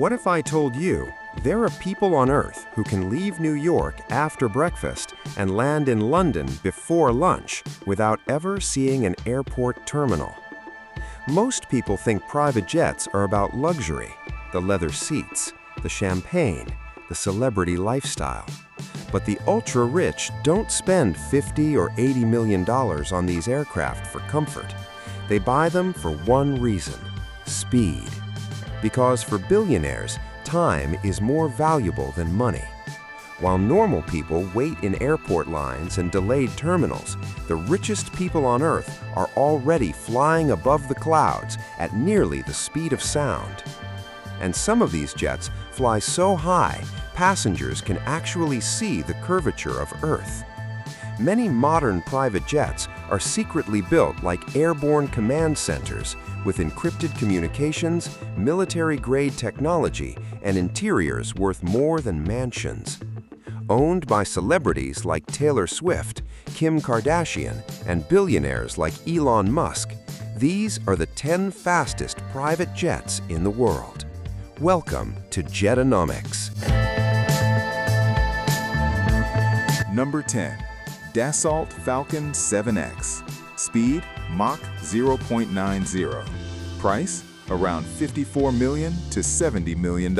What if I told you there are people on Earth who can leave New York after breakfast and land in London before lunch without ever seeing an airport terminal? Most people think private jets are about luxury, the leather seats, the champagne, the celebrity lifestyle. But the ultra-rich don't spend $50 or $80 million on these aircraft for comfort. They buy them for one reason: speed. Because for billionaires, time is more valuable than money. While normal people wait in airport lines and delayed terminals, the richest people on Earth are already flying above the clouds at nearly the speed of sound. And some of these jets fly so high, passengers can actually see the curvature of Earth. Many modern private jets are secretly built like airborne command centers with encrypted communications, military-grade technology, and interiors worth more than mansions. Owned by celebrities like Taylor Swift, Kim Kardashian, and billionaires like Elon Musk, these are the 10 fastest private jets in the world. Welcome to Jetonomics. Number 10. Dassault Falcon 7X. Speed, Mach 0.90. Price, around $54 million to $70 million.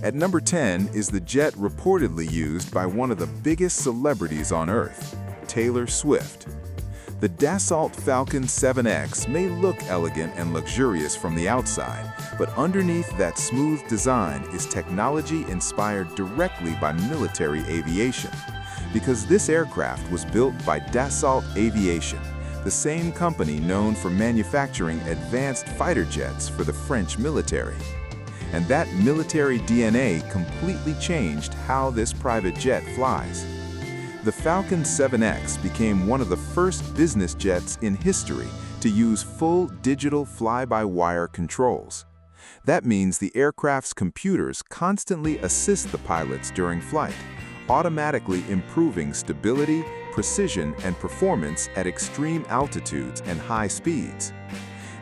At number 10 is the jet reportedly used by one of the biggest celebrities on Earth, Taylor Swift. The Dassault Falcon 7X may look elegant and luxurious from the outside, but underneath that smooth design is technology inspired directly by military aviation. Because this aircraft was built by Dassault Aviation, the same company known for manufacturing advanced fighter jets for the French military. And that military DNA completely changed how this private jet flies. The Falcon 7X became one of the first business jets in history to use full digital fly-by-wire controls. That means the aircraft's computers constantly assist the pilots during flight, automatically improving stability, precision, and performance at extreme altitudes and high speeds.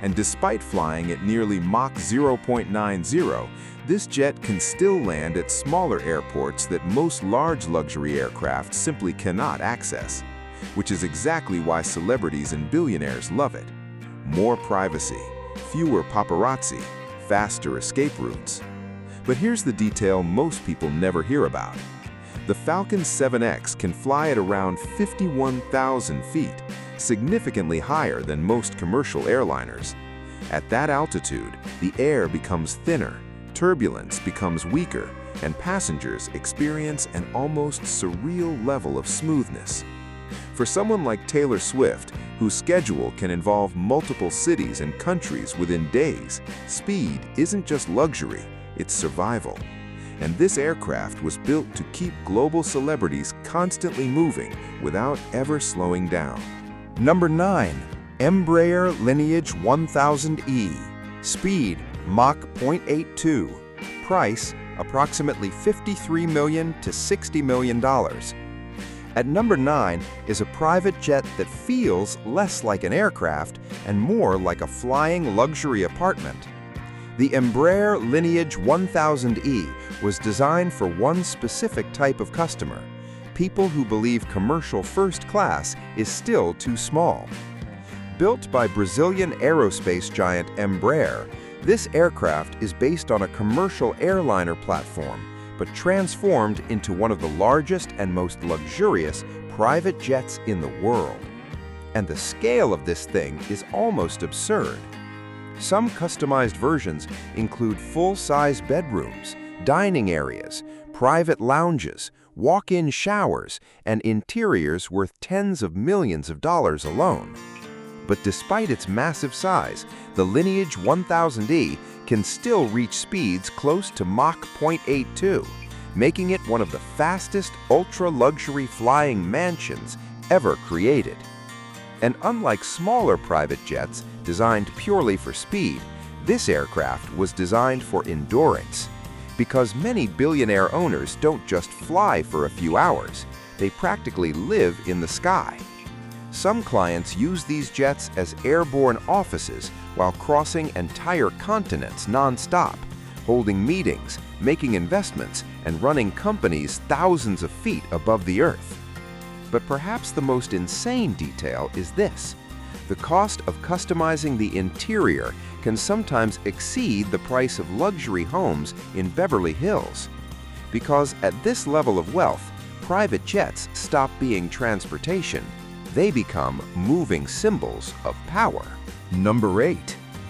And despite flying at nearly Mach 0.90, this jet can still land at smaller airports that most large luxury aircraft simply cannot access, which is exactly why celebrities and billionaires love it. More privacy, fewer paparazzi, faster escape routes. But here's the detail most people never hear about. The Falcon 7X can fly at around 51,000 feet, significantly higher than most commercial airliners. At that altitude, the air becomes thinner, turbulence becomes weaker, and passengers experience an almost surreal level of smoothness. For someone like Taylor Swift, whose schedule can involve multiple cities and countries within days, speed isn't just luxury, it's survival. And this aircraft was built to keep global celebrities constantly moving without ever slowing down. Number 9. Embraer Lineage 1000E. Speed, Mach 0.82. Price, approximately $53 million to $60 million. At number 9 is a private jet that feels less like an aircraft and more like a flying luxury apartment. The Embraer Lineage 1000E was designed for one specific type of customer: people who believe commercial first class is still too small. Built by Brazilian aerospace giant Embraer, this aircraft is based on a commercial airliner platform, but transformed into one of the largest and most luxurious private jets in the world. And the scale of this thing is almost absurd. Some customized versions include full-size bedrooms, dining areas, private lounges, walk-in showers, and interiors worth tens of millions of dollars alone. But despite its massive size, the Lineage 1000E can still reach speeds close to Mach 0.82, making it one of the fastest ultra-luxury flying mansions ever created. And unlike smaller private jets designed purely for speed, this aircraft was designed for endurance. Because many billionaire owners don't just fly for a few hours, they practically live in the sky. Some clients use these jets as airborne offices while crossing entire continents non-stop, holding meetings, making investments, and running companies thousands of feet above the Earth. But perhaps the most insane detail is this: the cost of customizing the interior can sometimes exceed the price of luxury homes in Beverly Hills. Because at this level of wealth, private jets stop being transportation. They become moving symbols of power. Number 8.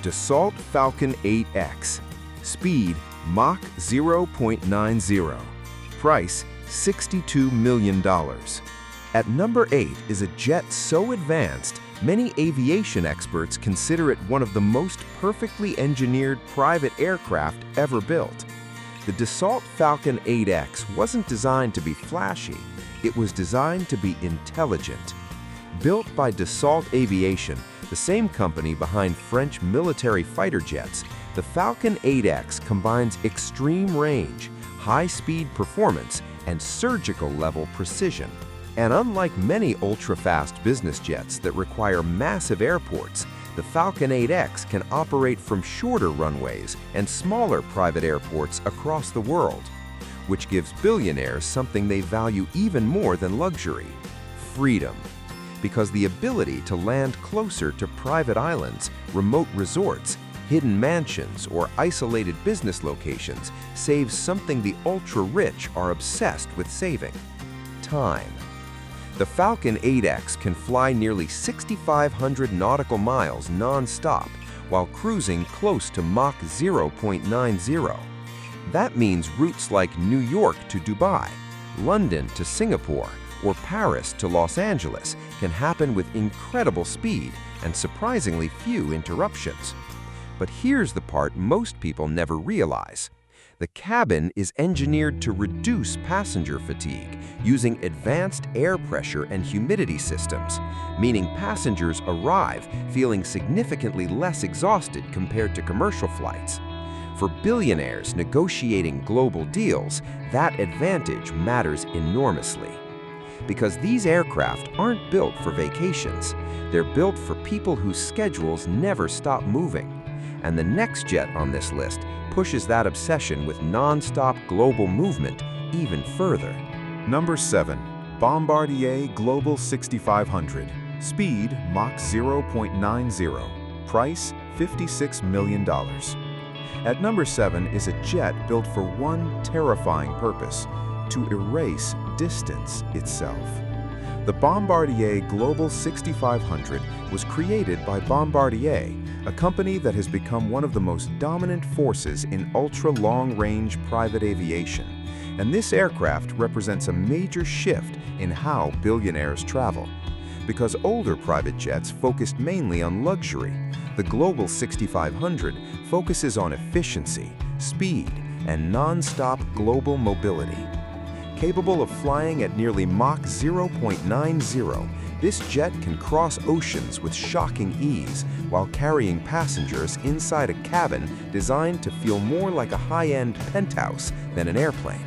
Dassault Falcon 8X. Speed Mach 0.90. Price $62 million. At number 8 is a jet so advanced, many aviation experts consider it one of the most perfectly engineered private aircraft ever built. The Dassault Falcon 8X wasn't designed to be flashy, it was designed to be intelligent. Built by Dassault Aviation, the same company behind French military fighter jets, the Falcon 8X combines extreme range, high-speed performance, and surgical-level precision. And unlike many ultra-fast business jets that require massive airports, the Falcon 8X can operate from shorter runways and smaller private airports across the world, which gives billionaires something they value even more than luxury: freedom. Because the ability to land closer to private islands, remote resorts, hidden mansions, or isolated business locations saves something the ultra-rich are obsessed with saving: time. The Falcon 8X can fly nearly 6,500 nautical miles non-stop while cruising close to Mach 0.90. That means routes like New York to Dubai, London to Singapore, or Paris to Los Angeles can happen with incredible speed and surprisingly few interruptions. But here's the part most people never realize. The cabin is engineered to reduce passenger fatigue using advanced air pressure and humidity systems, meaning passengers arrive feeling significantly less exhausted compared to commercial flights. For billionaires negotiating global deals, that advantage matters enormously. Because these aircraft aren't built for vacations, they're built for people whose schedules never stop moving. And the next jet on this list pushes that obsession with non-stop global movement even further. Number 7. Bombardier Global 6500. Speed Mach 0.90. Price $56 million. At number 7 is a jet built for one terrifying purpose: to erase distance itself. The Bombardier Global 6500 was created by Bombardier, a company that has become one of the most dominant forces in ultra-long-range private aviation. And this aircraft represents a major shift in how billionaires travel. Because older private jets focused mainly on luxury, the Global 6500 focuses on efficiency, speed, and non-stop global mobility. Capable of flying at nearly Mach 0.90, this jet can cross oceans with shocking ease while carrying passengers inside a cabin designed to feel more like a high-end penthouse than an airplane.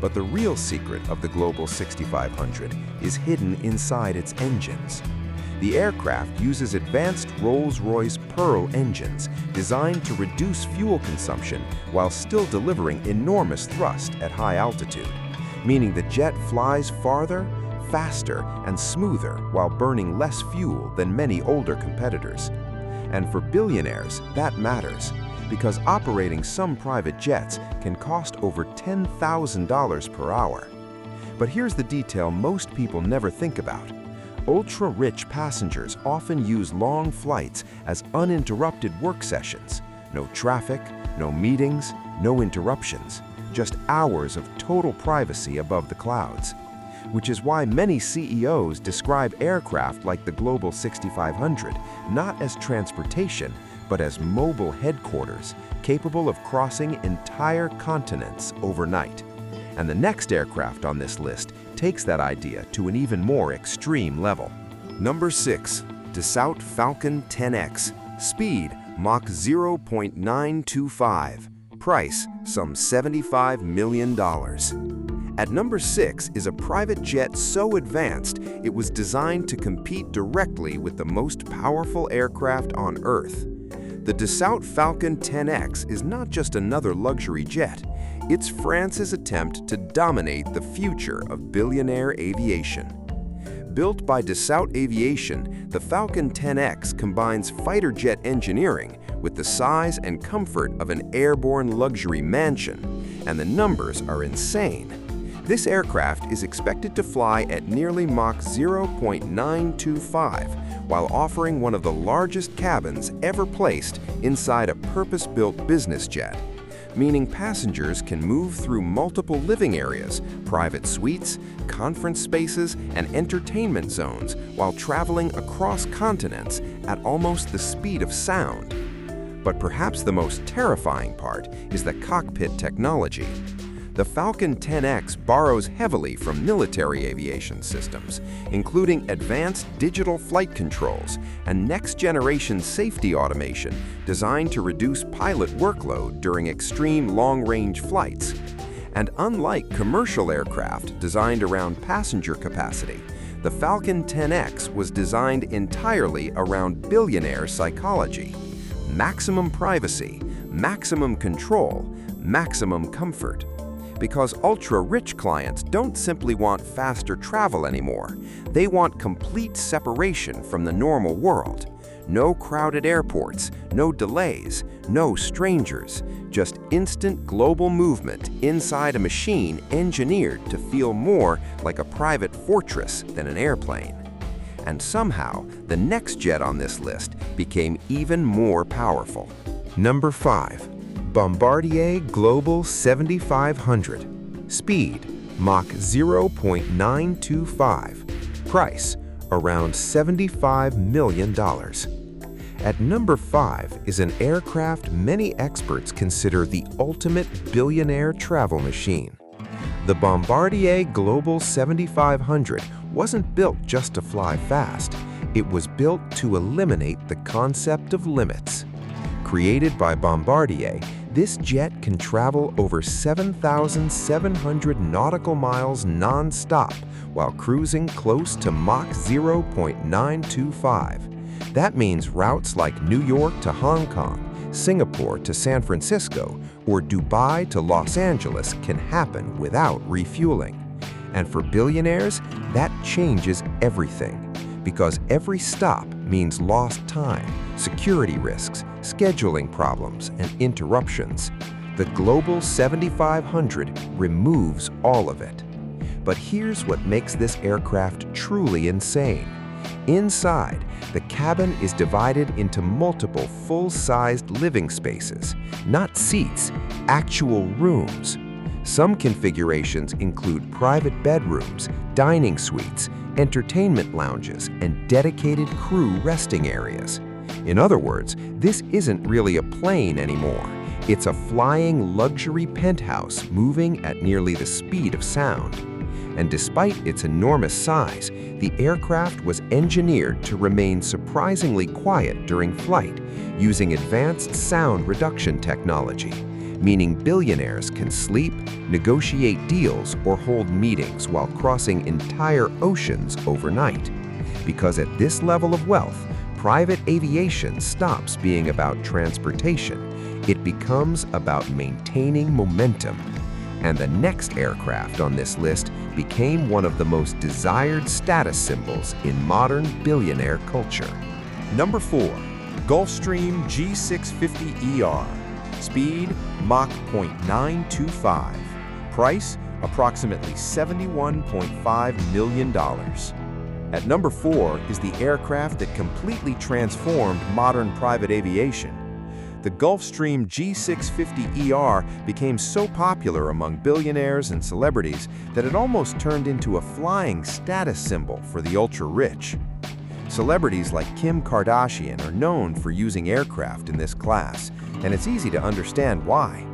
But the real secret of the Global 6500 is hidden inside its engines. The aircraft uses advanced Rolls-Royce Pearl engines designed to reduce fuel consumption while still delivering enormous thrust at high altitude, meaning the jet flies farther, faster, and smoother while burning less fuel than many older competitors. And for billionaires, that matters, because operating some private jets can cost over $10,000 per hour. But here's the detail most people never think about. Ultra-rich passengers often use long flights as uninterrupted work sessions. No traffic, no meetings, no interruptions. Just hours of total privacy above the clouds. Which is why many CEOs describe aircraft like the Global 6500 not as transportation, but as mobile headquarters capable of crossing entire continents overnight. And the next aircraft on this list takes that idea to an even more extreme level. Number 6. Dassault Falcon 10X. Speed Mach 0.925. Price some $75 million. At number 6 is a private jet so advanced it was designed to compete directly with the most powerful aircraft on Earth. The Dassault Falcon 10X is not just another luxury jet, it's France's attempt to dominate the future of billionaire aviation. Built by Dassault Aviation, the Falcon 10X combines fighter jet engineering with the size and comfort of an airborne luxury mansion, and the numbers are insane. This aircraft is expected to fly at nearly Mach 0.925, while offering one of the largest cabins ever placed inside a purpose-built business jet, meaning passengers can move through multiple living areas, private suites, conference spaces, and entertainment zones while traveling across continents at almost the speed of sound. But perhaps the most terrifying part is the cockpit technology. The Falcon 10X borrows heavily from military aviation systems, including advanced digital flight controls and next-generation safety automation designed to reduce pilot workload during extreme long-range flights. And unlike commercial aircraft designed around passenger capacity, the Falcon 10X was designed entirely around billionaire psychology. Maximum privacy, maximum control, maximum comfort. Because ultra-rich clients don't simply want faster travel anymore. They want complete separation from the normal world. No crowded airports, no delays, no strangers, just instant global movement inside a machine engineered to feel more like a private fortress than an airplane. And somehow, the next jet on this list became even more powerful. Number 5. Bombardier Global 7500. Speed, Mach 0.925. Price, around $75 million. At number 5 is an aircraft many experts consider the ultimate billionaire travel machine. The Bombardier Global 7500 wasn't built just to fly fast. It was built to eliminate the concept of limits. Created by Bombardier, this jet can travel over 7,700 nautical miles non-stop while cruising close to Mach 0.925. That means routes like New York to Hong Kong, Singapore to San Francisco, or Dubai to Los Angeles can happen without refueling. And for billionaires, that changes everything, because every stop means lost time, security risks, scheduling problems, and interruptions. The Global 7500 removes all of it. But here's what makes this aircraft truly insane. Inside, the cabin is divided into multiple full-sized living spaces, not seats, actual rooms. Some configurations include private bedrooms, dining suites, entertainment lounges, and dedicated crew resting areas. In other words, this isn't really a plane anymore. It's a flying luxury penthouse moving at nearly the speed of sound. And despite its enormous size, the aircraft was engineered to remain surprisingly quiet during flight, using advanced sound reduction technology, meaning billionaires can sleep, negotiate deals, or hold meetings while crossing entire oceans overnight. Because at this level of wealth, private aviation stops being about transportation. It becomes about maintaining momentum. And the next aircraft on this list became one of the most desired status symbols in modern billionaire culture. Number 4. Gulfstream G650ER. Speed, Mach 0.925. Price, approximately $71.5 million. At number 4 is the aircraft that completely transformed modern private aviation. The Gulfstream G650ER became so popular among billionaires and celebrities that it almost turned into a flying status symbol for the ultra-rich. Celebrities like Kim Kardashian are known for using aircraft in this class, and it's easy to understand why.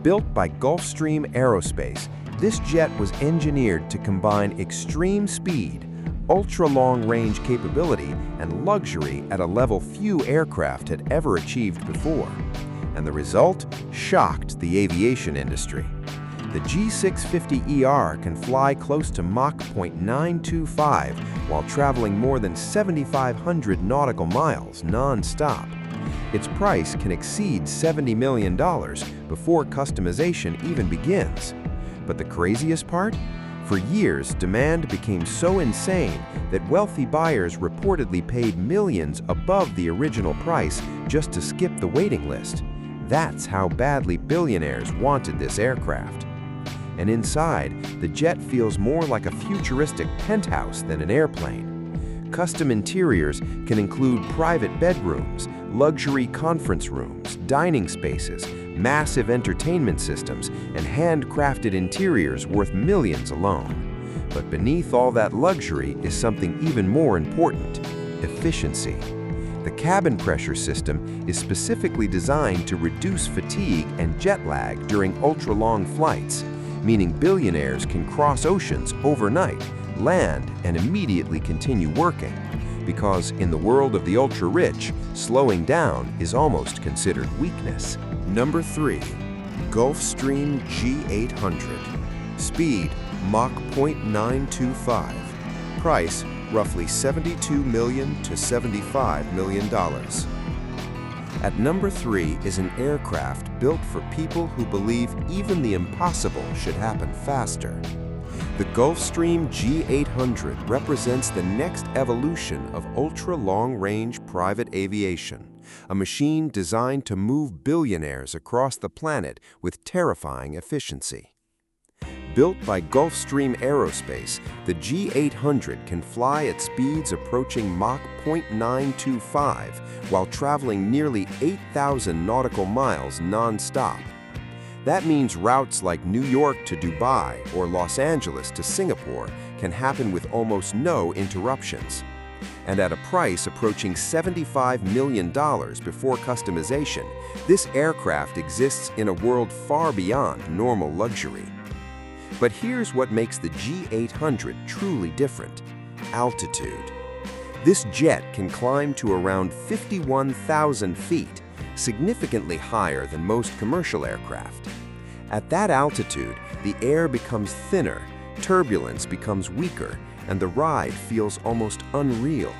Built by Gulfstream Aerospace, this jet was engineered to combine extreme speed, ultra-long-range capability, and luxury at a level few aircraft had ever achieved before. And the result shocked the aviation industry. The G650ER can fly close to Mach 0.925 while traveling more than 7,500 nautical miles non-stop. Its price can exceed $70 million before customization even begins. But the craziest part? For years, demand became so insane that wealthy buyers reportedly paid millions above the original price just to skip the waiting list. That's how badly billionaires wanted this aircraft. And inside, the jet feels more like a futuristic penthouse than an airplane. Custom interiors can include private bedrooms, luxury conference rooms, dining spaces, massive entertainment systems, and handcrafted interiors worth millions alone. But beneath all that luxury is something even more important: efficiency. The cabin pressure system is specifically designed to reduce fatigue and jet lag during ultra-long flights, meaning billionaires can cross oceans overnight, land, and immediately continue working. Because in the world of the ultra-rich, slowing down is almost considered weakness. Number 3. Gulfstream G800. Speed, Mach 0.925. Price, roughly $72 million to $75 million. At number 3 is an aircraft built for people who believe even the impossible should happen faster. The Gulfstream G800 represents the next evolution of ultra-long-range private aviation, a machine designed to move billionaires across the planet with terrifying efficiency. Built by Gulfstream Aerospace, the G800 can fly at speeds approaching Mach 0.925 while traveling nearly 8,000 nautical miles non-stop. That means routes like New York to Dubai or Los Angeles to Singapore can happen with almost no interruptions. And at a price approaching $75 million before customization, this aircraft exists in a world far beyond normal luxury. But here's what makes the G800 truly different: altitude. This jet can climb to around 51,000 feet, significantly higher than most commercial aircraft. At that altitude, the air becomes thinner, turbulence becomes weaker, and the ride feels almost unreal.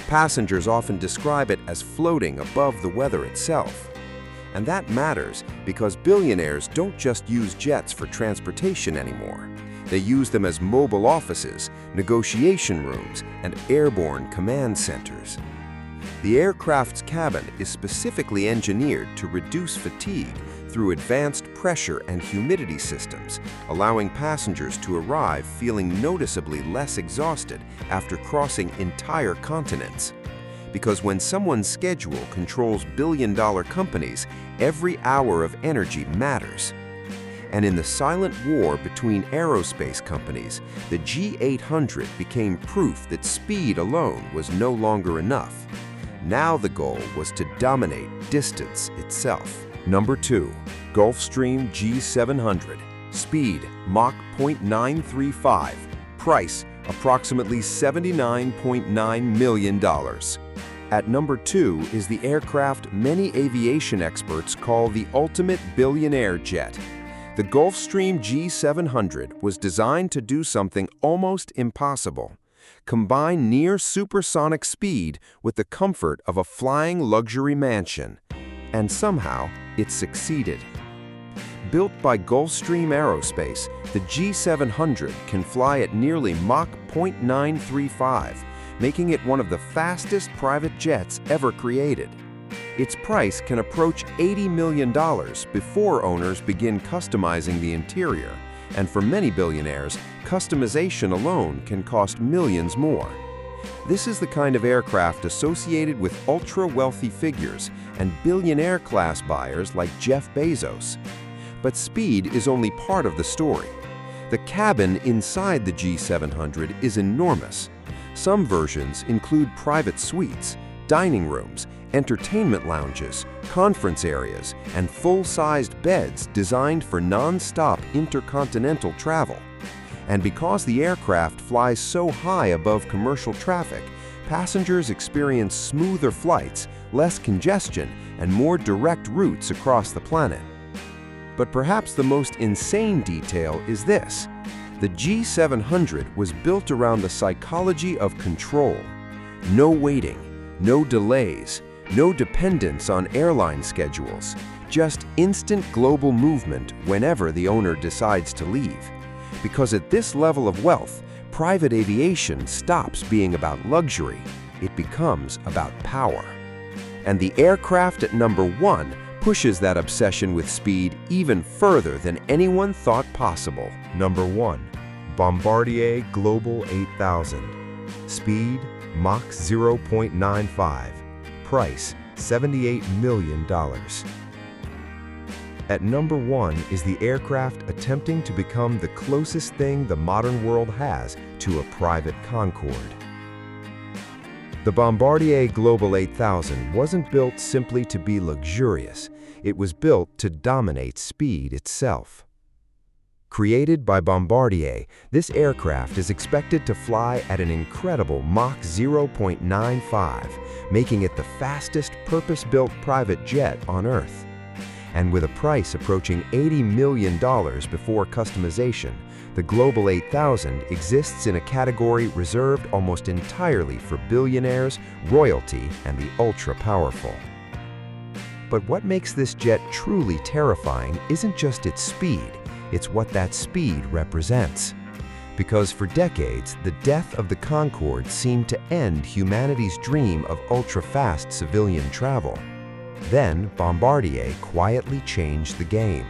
Passengers often describe it as floating above the weather itself. And that matters because billionaires don't just use jets for transportation anymore. They use them as mobile offices, negotiation rooms, and airborne command centers. The aircraft's cabin is specifically engineered to reduce fatigue through advanced pressure and humidity systems, allowing passengers to arrive feeling noticeably less exhausted after crossing entire continents. Because when someone's schedule controls billion-dollar companies, every hour of energy matters. And in the silent war between aerospace companies, the G800 became proof that speed alone was no longer enough. Now the goal was to dominate distance itself. Number 2. Gulfstream G700. Speed, Mach 0.935. Price, approximately $79.9 million. At number 2 is the aircraft many aviation experts call the ultimate billionaire jet. The Gulfstream G700 was designed to do something almost impossible: combine near-supersonic speed with the comfort of a flying luxury mansion. And somehow, it succeeded. Built by Gulfstream Aerospace, the G700 can fly at nearly Mach 0.935, making it one of the fastest private jets ever created. Its price can approach $80 million before owners begin customizing the interior, and for many billionaires, customization alone can cost millions more. This is the kind of aircraft associated with ultra-wealthy figures and billionaire-class buyers like Jeff Bezos. But speed is only part of the story. The cabin inside the G700 is enormous. Some versions include private suites, dining rooms, entertainment lounges, conference areas, and full-sized beds designed for non-stop intercontinental travel. And because the aircraft flies so high above commercial traffic, passengers experience smoother flights, less congestion, and more direct routes across the planet. But perhaps the most insane detail is this: the G700 was built around the psychology of control. No waiting, no delays, No dependence on airline schedules, just instant global movement whenever the owner decides to leave. Because at this level of wealth, private aviation stops being about luxury. It becomes about power. And the aircraft at number 1 pushes that obsession with speed even further than anyone thought possible. Number 1. Bombardier Global 8000. Speed, Mach 0.95. Price, $78 million. At number 1 is the aircraft attempting to become the closest thing the modern world has to a private Concorde. The Bombardier Global 8000 wasn't built simply to be luxurious. It was built to dominate speed itself. Created by Bombardier, this aircraft is expected to fly at an incredible Mach 0.95, making it the fastest purpose-built private jet on Earth. And with a price approaching $80 million before customization, the Global 8000 exists in a category reserved almost entirely for billionaires, royalty, and the ultra-powerful. But what makes this jet truly terrifying isn't just its speed, it's what that speed represents. Because for decades, the death of the Concorde seemed to end humanity's dream of ultra-fast civilian travel. Then, Bombardier quietly changed the game.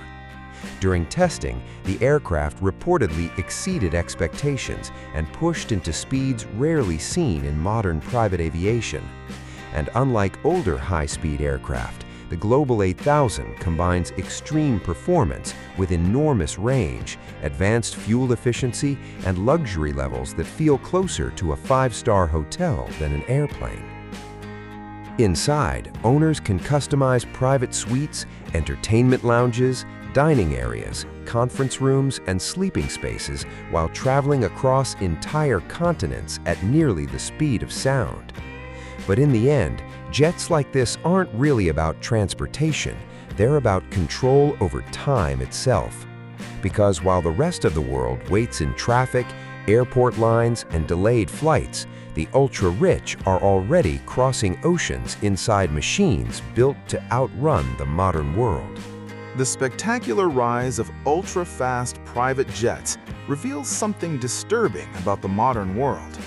During testing, the aircraft reportedly exceeded expectations and pushed into speeds rarely seen in modern private aviation. And unlike older high-speed aircraft, the Global 8000 combines extreme performance with enormous range, advanced fuel efficiency, and luxury levels that feel closer to a 5-star hotel than an airplane. Inside, owners can customize private suites, entertainment lounges, dining areas, conference rooms, and sleeping spaces while traveling across entire continents at nearly the speed of sound. But in the end, jets like this aren't really about transportation, they're about control over time itself. Because while the rest of the world waits in traffic, airport lines, and delayed flights, the ultra-rich are already crossing oceans inside machines built to outrun the modern world. The spectacular rise of ultra-fast private jets reveals something disturbing about the modern world.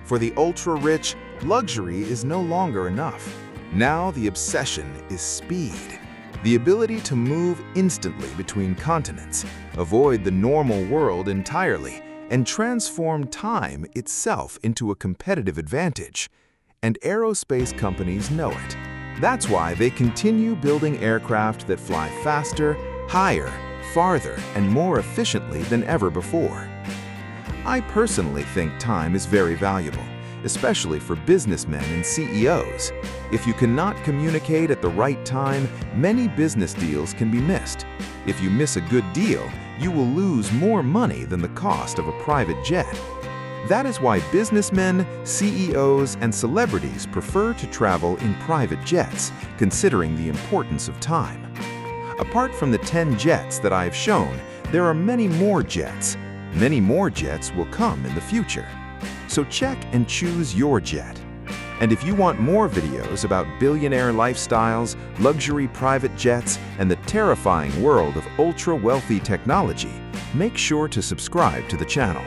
For the ultra-rich, luxury is no longer enough. Now the obsession is speed. The ability to move instantly between continents, avoid the normal world entirely, and transform time itself into a competitive advantage. And aerospace companies know it. That's why they continue building aircraft that fly faster, higher, farther, and more efficiently than ever before. I personally think time is very valuable, especially for businessmen and CEOs. If you cannot communicate at the right time, many business deals can be missed. If you miss a good deal, you will lose more money than the cost of a private jet. That is why businessmen, CEOs, and celebrities prefer to travel in private jets, considering the importance of time. Apart from the 10 jets that I have shown, there are many more jets. Many more jets will come in the future. So check and choose your jet. And if you want more videos about billionaire lifestyles, luxury private jets, and the terrifying world of ultra-wealthy technology, make sure to subscribe to the channel.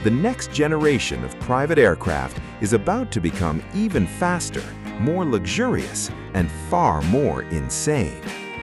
The next generation of private aircraft is about to become even faster, more luxurious, and far more insane.